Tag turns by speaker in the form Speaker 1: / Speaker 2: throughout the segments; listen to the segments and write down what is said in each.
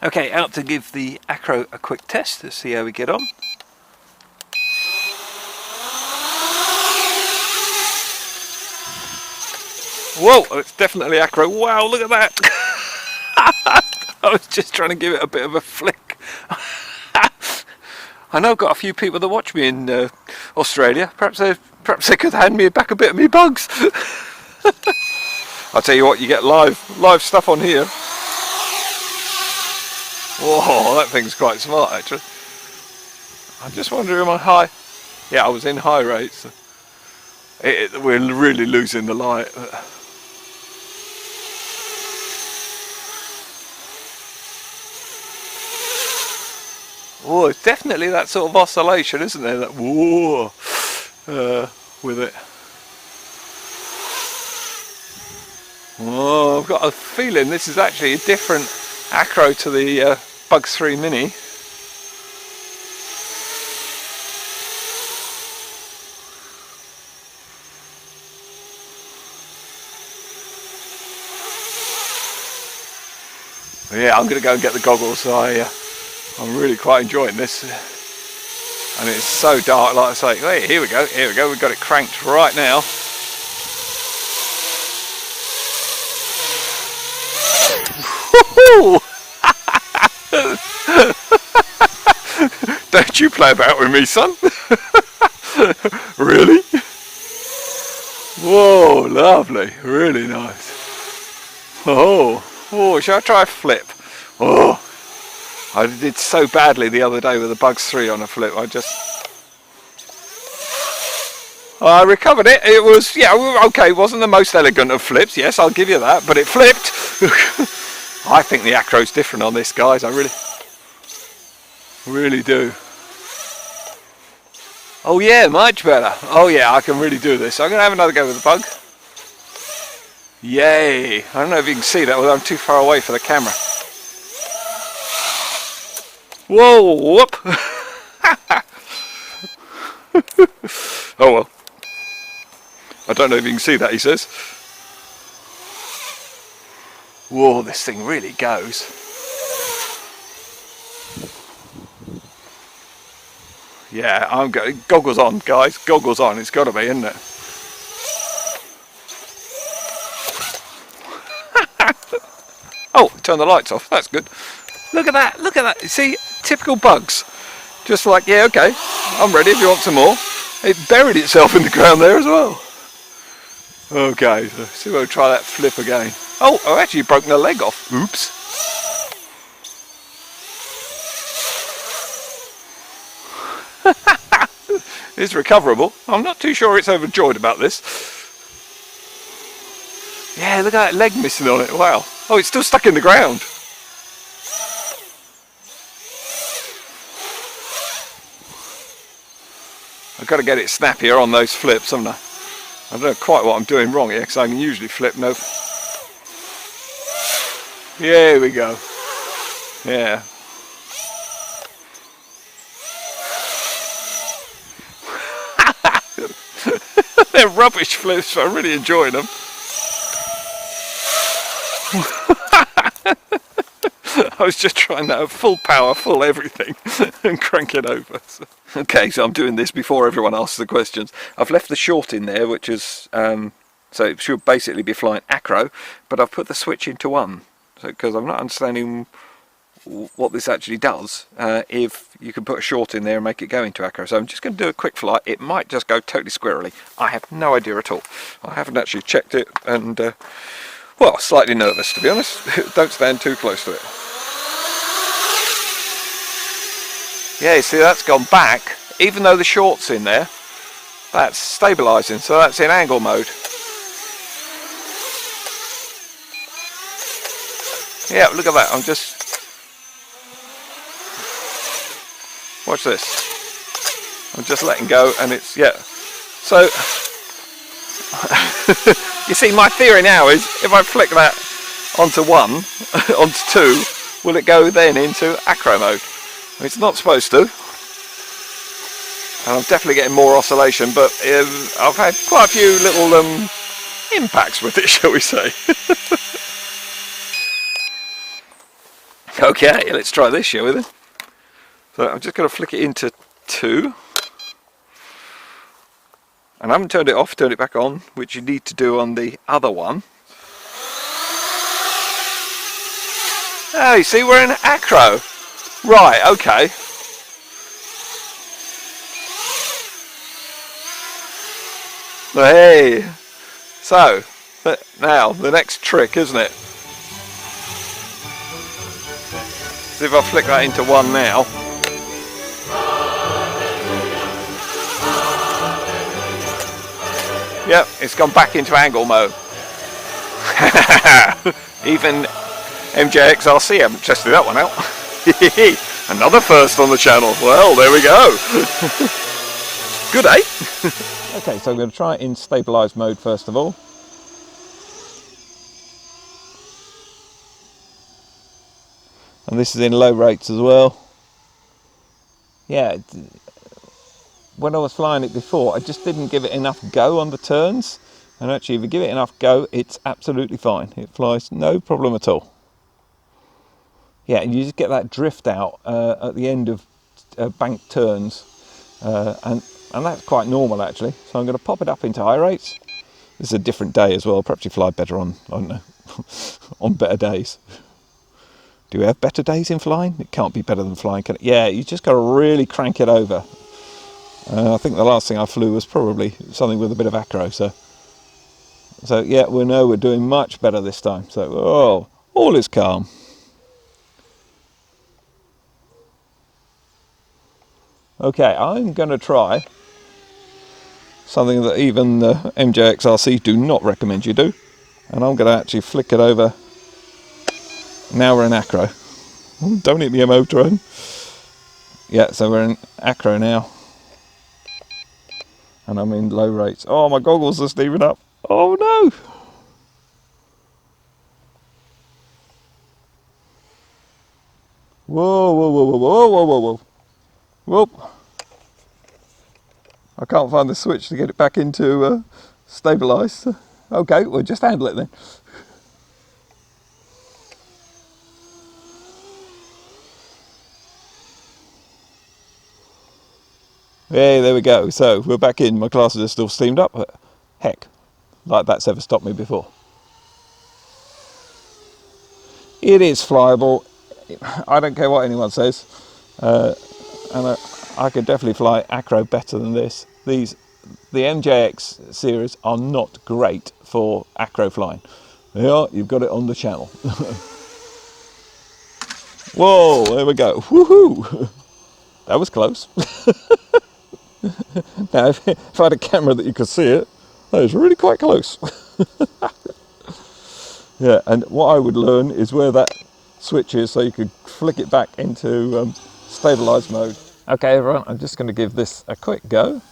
Speaker 1: Okay, out to give the ACRO a quick test to see how we get on. Whoa, it's definitely ACRO. Wow, look at that. I was just trying to give it a bit of a flick. I know I've got a few people that watch me in Australia. Perhaps they could hand me back a bit of me bugs. I'll tell you what, you get live stuff on here. Whoa, that thing's quite smart actually. I just wonder, am I high? Yeah, I was in high rates. We're really losing the light. Oh, it's definitely that sort of oscillation, isn't there? That whoa, with it. Oh, I've got a feeling this is actually a different ACRO to the Bugs 3 Mini. Yeah, I'm going to go and get the goggles. I'm really quite enjoying this, and it's so dark. Like I say, hey, here we go, we've got it cranked right now. Don't you play about with me, son. Really? Whoa, lovely, really nice. Oh, shall I try a flip? Oh, I did so badly the other day with the Bugs 3 on a flip. I recovered it. It was, yeah, okay, it wasn't the most elegant of flips, yes, I'll give you that, but it flipped. I think the ACRO's different on this, guys. I really do. Oh yeah, much better. Oh yeah, I can really do this. I'm going to have another go with the bug. Yay. I don't know if you can see that, although I'm too far away for the camera. Whoa, whoop. Oh well. I don't know if you can see that, he says. Whoa, this thing really goes. Yeah, I'm going. Goggles on, guys. Goggles on. It's got to be, isn't it? Oh, turn the lights off. That's good. Look at that. Look at that. You see, typical Bugs. Just like, yeah, okay, I'm ready if you want some more. It buried itself in the ground there as well. Okay, so see if we'll try that flip again. Oh, I've actually broken a leg off. Oops. It's recoverable. I'm not too sure it's overjoyed about this. Yeah, look at that leg missing on it. Wow. Oh, it's still stuck in the ground. I've got to get it snappier on those flips, haven't I? I don't know quite what I'm doing wrong here, because I can usually flip no. Here we go. Yeah. They're rubbish flips, but I'm really enjoying them. I was just trying that full power, full everything, and crank it over. So. Okay, so I'm doing this before everyone asks the questions. I've left the short in there, which is, so it should basically be flying ACRO, but I've put the switch into 1, because I'm not understanding what this actually does, if you can put a short in there and make it go into ACRO. So I'm just going to do a quick flight. It might just go totally squirrely. I have no idea at all. I haven't actually checked it, and, well, slightly nervous, to be honest. Don't stand too close to it. Yeah, you see, that's gone back. Even though the short's in there, that's stabilising, so that's in angle mode. Yeah, look at that. I'm just... Watch this. I'm just letting go, and it's... Yeah. So... You see, my theory now is, if I flick that onto 1, onto 2, will it go then into ACRO mode? It's not supposed to, and I'm definitely getting more oscillation, but I've had quite a few little impacts with it, shall we say. Okay, let's try this, shall we then? So I'm just going to flick it into 2. And I haven't turned it off, turned it back on, which you need to do on the other one. Oh, you see, we're in ACRO. Right, okay. Hey, so now the next trick, isn't it? See if I flick that into 1 now. Yep, it's gone back into angle mode. Even MJX RC haven't tested that one out. Another first on the channel. Well, there we go. Good, eh? Okay, so I'm going to try it in stabilised mode first of all. And this is in low rates as well. Yeah, when I was flying it before, I just didn't give it enough go on the turns. And actually, if you give it enough go, it's absolutely fine. It flies no problem at all. Yeah, and you just get that drift out at the end of bank turns. And that's quite normal, actually. So I'm going to pop it up into high rates. This is a different day as well. Perhaps you fly better on, I don't know, on better days. Do we have better days in flying? It can't be better than flying, can it? Yeah, you just got to really crank it over. I think the last thing I flew was probably something with a bit of acro. So yeah, we know we're doing much better this time. So, oh, all is calm. Okay, I'm going to try something that even the MJX RC do not recommend you do. And I'm going to actually flick it over. Now we're in acro. Don't hit the MO drone. Yeah, so we're in acro now. And I'm in low rates. Oh, my goggles are steaming up. Oh no! Whoa, whoa, whoa, whoa, whoa, whoa, whoa, whoa. Whoop. I can't find the switch to get it back into stabilised. Okay, we'll just handle it then. Hey, there we go. So we're back in. My classes are still steamed up, but heck, like that's ever stopped me before. It is flyable. I don't care what anyone says. And I could definitely fly acro better than this. The MJX series are not great for acro flying. Yeah, you've got it on the channel. Whoa, there we go. Woohoo! That was close. Now, if I had a camera that you could see it, that was really quite close. Yeah, and what I would learn is where that switch is so you could flick it back into stabilised mode. Okay, everyone, I'm just going to give this a quick go.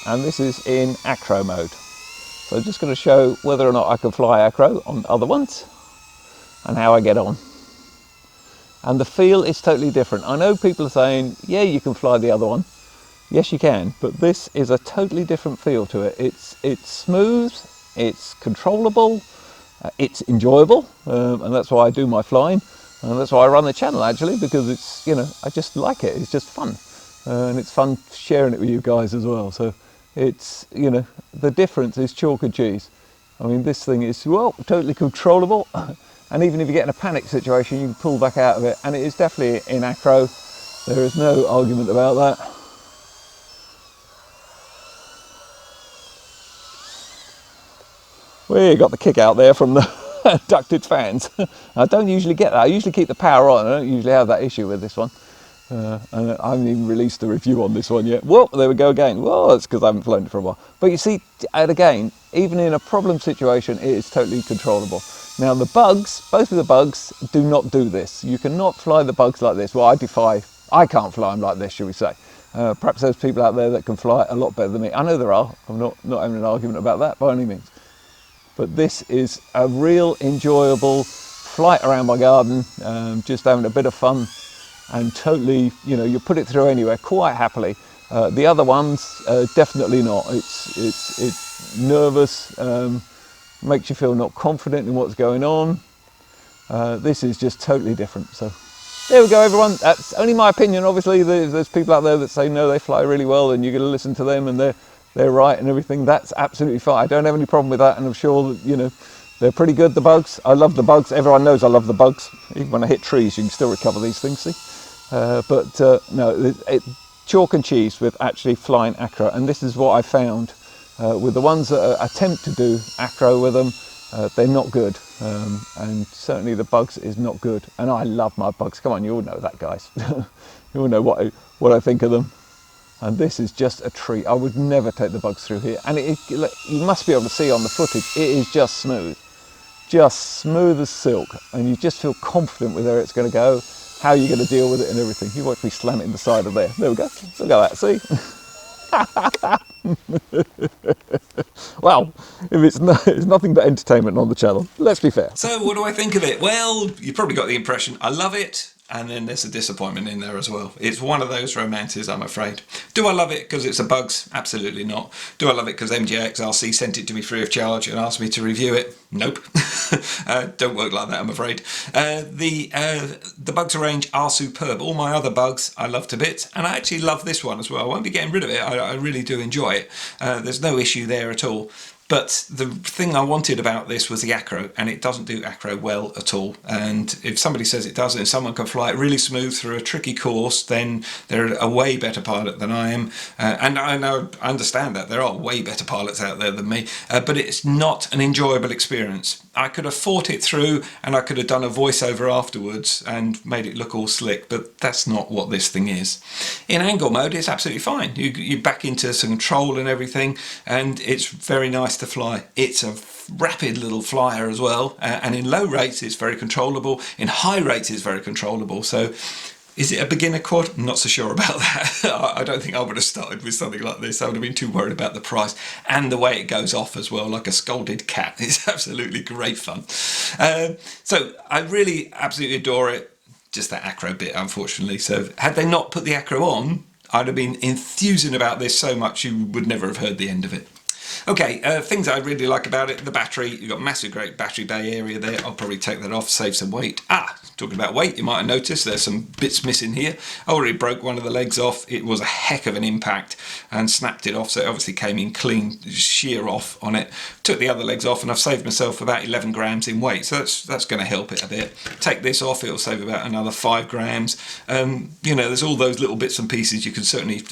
Speaker 1: And this is in acro mode. So I'm just going to show whether or not I can fly acro on other ones and how I get on. And the feel is totally different. I know people are saying, yeah, you can fly the other one. Yes, you can, but this is a totally different feel to it. It's smooth, it's controllable, it's enjoyable, and that's why I do my flying. And that's why I run the channel, actually, because it's, you know, I just like it. It's just fun. And it's fun sharing it with you guys as well. So it's, you know, the difference is chalk and cheese. I mean, this thing is, well, totally controllable. And even if you get in a panic situation, you can pull back out of it. And it is definitely in acro. There is no argument about that. We got the kick out there from the ducted fans. I don't usually get that. I usually keep the power on. I don't usually have that issue with this one. And I haven't even released a review on this one yet. Whoa, there we go again. Well, it's because I haven't flown it for a while. But you see, and again, even in a problem situation, it is totally controllable. Now the bugs, both of the bugs do not do this. You cannot fly the bugs like this. Well, I can't fly them like this, shall we say. Perhaps there's people out there that can fly a lot better than me. I know there are. I'm not having an argument about that by any means. But this is a real enjoyable flight around my garden, just having a bit of fun and totally, you know, you put it through anywhere quite happily. The other ones, definitely not. It's nervous, makes you feel not confident in what's going on.
Speaker 2: This is just totally different. So there we go, everyone. That's only my opinion. Obviously, there's people out there that say no, they fly really well, and you're going to listen to them, and they're right and everything. That's absolutely fine. I don't have any problem with that, and I'm sure that, you know, they're pretty good, the Bugs. I love the Bugs. Everyone knows I love the Bugs. Even when I hit trees, you can still recover these things, see? No, chalk and cheese with actually flying acro, and this is what I found with the ones that attempt to do acro with them. They're not good, and certainly the Bugs is not good. And I love my Bugs. Come on, you all know that, guys. You all know what I think of them. And this is just a treat. I would never take the Bugs through here. And you must be able to see on the footage, it is just smooth as silk. And you just feel confident with where it's going to go, how you're going to deal with it and everything. You watch me slam it in the side of there. There we go. Look at that, see? Well, if it's nothing but entertainment on the channel, let's be fair.
Speaker 1: So what do I think of it? Well, you probably got the impression I love it, and then there's a disappointment in there as well. It's one of those romances, I'm afraid. Do I love it because it's a Bugs? Absolutely not. Do I love it because MJX RC sent it to me free of charge and asked me to review it? Nope. Don't work like that, I'm afraid. The Bugs range are superb. All my other Bugs I love to bits, and I actually love this one as well. I won't be getting rid of it. I really do enjoy it. There's no issue there at all. But the thing I wanted about this was the acro, and it doesn't do acro well at all. And if somebody says it does, and someone can fly it really smooth through a tricky course, then they're a way better pilot than I am. And I understand that there are way better pilots out there than me, but it's not an enjoyable experience. I could have fought it through, and I could have done a voiceover afterwards and made it look all slick, but that's not what this thing is. In angle mode, it's absolutely fine. You back into some control and everything, and it's very nice to fly. It's a rapid little flyer as well, and in low rates it's very controllable. In high rates it's very controllable. So is it a beginner quad? I'm not so sure about that. I don't think I would have started with something like this. I would have been too worried about the price and the way it goes off as well, like a scolded cat. It's absolutely great fun. So I really absolutely adore it. Just that acro bit, unfortunately. So had they not put the acro on, I'd have been enthusing about this so much you would never have heard the end of it. Okay, things I really like about it, the battery. You've got a massive great battery bay area there. I'll probably take that off, save some weight. Talking about weight, you might have noticed there's some bits missing here. I already broke one of the legs off. It was a heck of an impact and snapped it off, so it obviously came in clean, shear off on it. Took the other legs off and I've saved myself about 11 grams in weight, so that's going to help it a bit. Take this off, it'll save about another 5 grams. You know, there's all those little bits and pieces you can certainly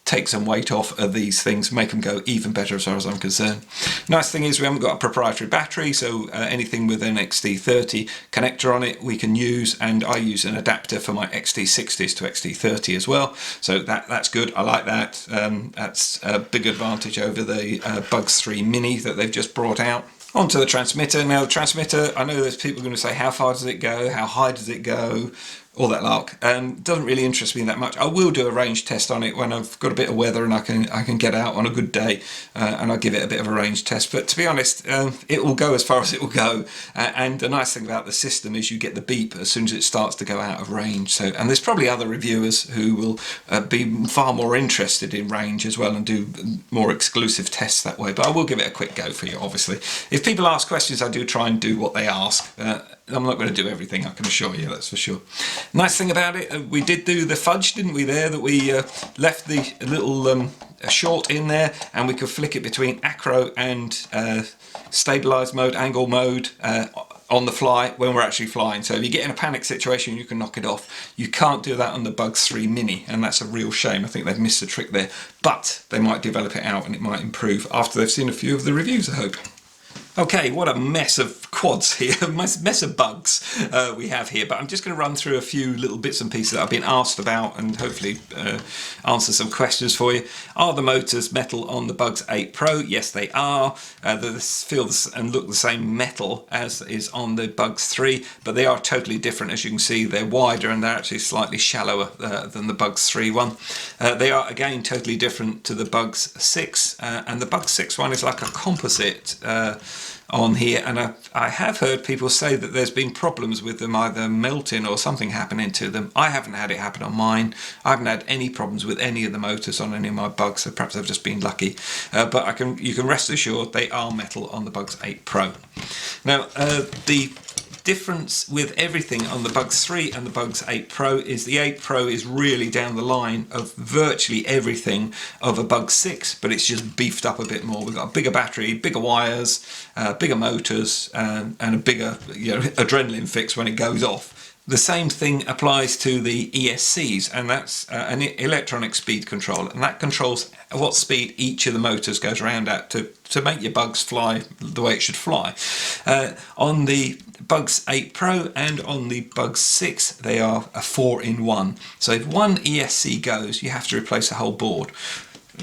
Speaker 1: take some weight off of these things, make them go even better as far as I'm concerned. Nice thing is we haven't got a proprietary battery, so anything with an XT30 connector on it we can use, and I use an adapter for my XT60s to XT30 as well, so that's good. I like that. That's a big advantage over the Bugs 3 Mini that they've just brought out. Onto the transmitter. Now the transmitter, I know there's people going to say how far does it go, how high does it go, all that lark. Doesn't really interest me that much. I will do a range test on it when I've got a bit of weather and I can get out on a good day, and I'll give it a bit of a range test. But to be honest, it will go as far as it will go. And the nice thing about the system is you get the beep as soon as it starts to go out of range. So, and there's probably other reviewers who will be far more interested in range as well and do more exclusive tests that way. But I will give it a quick go for you, obviously. If people ask questions, I do try and do what they ask. I'm not going to do everything, I can assure you, that's for sure. Nice thing about it, we did do the fudge, didn't we, there, that we left the little short in there, and we could flick it between acro and stabilised mode, angle mode, on the fly when we're actually flying. So if you get in a panic situation, you can knock it off. You can't do that on the Bugs 3 Mini, and that's a real shame. I think they've missed a trick there, but they might develop it out and it might improve after they've seen a few of the reviews, I hope. Okay, what a mess of quads here, mess of Bugs we have here, but I'm just going to run through a few little bits and pieces that I've been asked about and hopefully answer some questions for you. Are the motors metal on the Bugs 8 Pro? Yes, they are. They feel and look the same metal as is on the Bugs 3, but they are totally different. As you can see, they're wider and they're actually slightly shallower than the Bugs 3 one. They are, again, totally different to the Bugs 6, and the Bugs 6 one is like a composite on here, and I have heard people say that there's been problems with them either melting or something happening to them. I haven't had it happen on mine. I haven't had any problems with any of the motors on any of my Bugs, so perhaps I've just been lucky. But you can rest assured they are metal on the Bugs 8 Pro. Now the difference with everything on the Bugs 3 and the Bugs 8 Pro is the 8 Pro is really down the line of virtually everything of a Bug 6, but it's just beefed up a bit more. We've got a bigger battery, bigger wires, bigger motors, and a bigger adrenaline fix when it goes off. The same thing applies to the ESCs, and that's an electronic speed control, and that controls what speed each of the motors goes around at to make your Bugs fly the way it should fly. On the Bugs 8 Pro and on the Bugs 6, they are a 4-in-1. So if one ESC goes, you have to replace the whole board.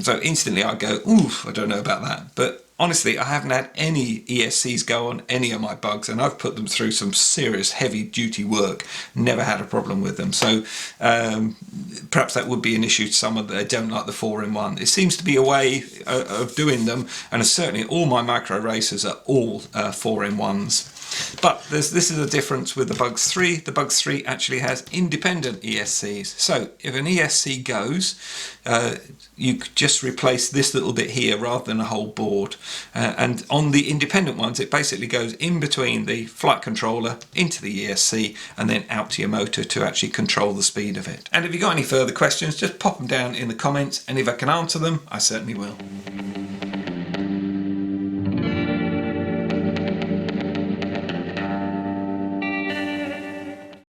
Speaker 1: So instantly I go, oof, I don't know about that. But honestly, I haven't had any ESCs go on any of my Bugs, and I've put them through some serious heavy duty work, never had a problem with them. So perhaps that would be an issue to someone that don't like the 4-in-1. It seems to be a way of doing them, and certainly all my micro racers are all 4-in-1s. But this is a difference with the Bugs 3. The Bugs 3 actually has independent ESCs. So if an ESC goes, you could just replace this little bit here rather than a whole board. And on the independent ones, it basically goes in between the flight controller into the ESC and then out to your motor to actually control the speed of it. And if you've got any further questions, just pop them down in the comments, and if I can answer them, I certainly will.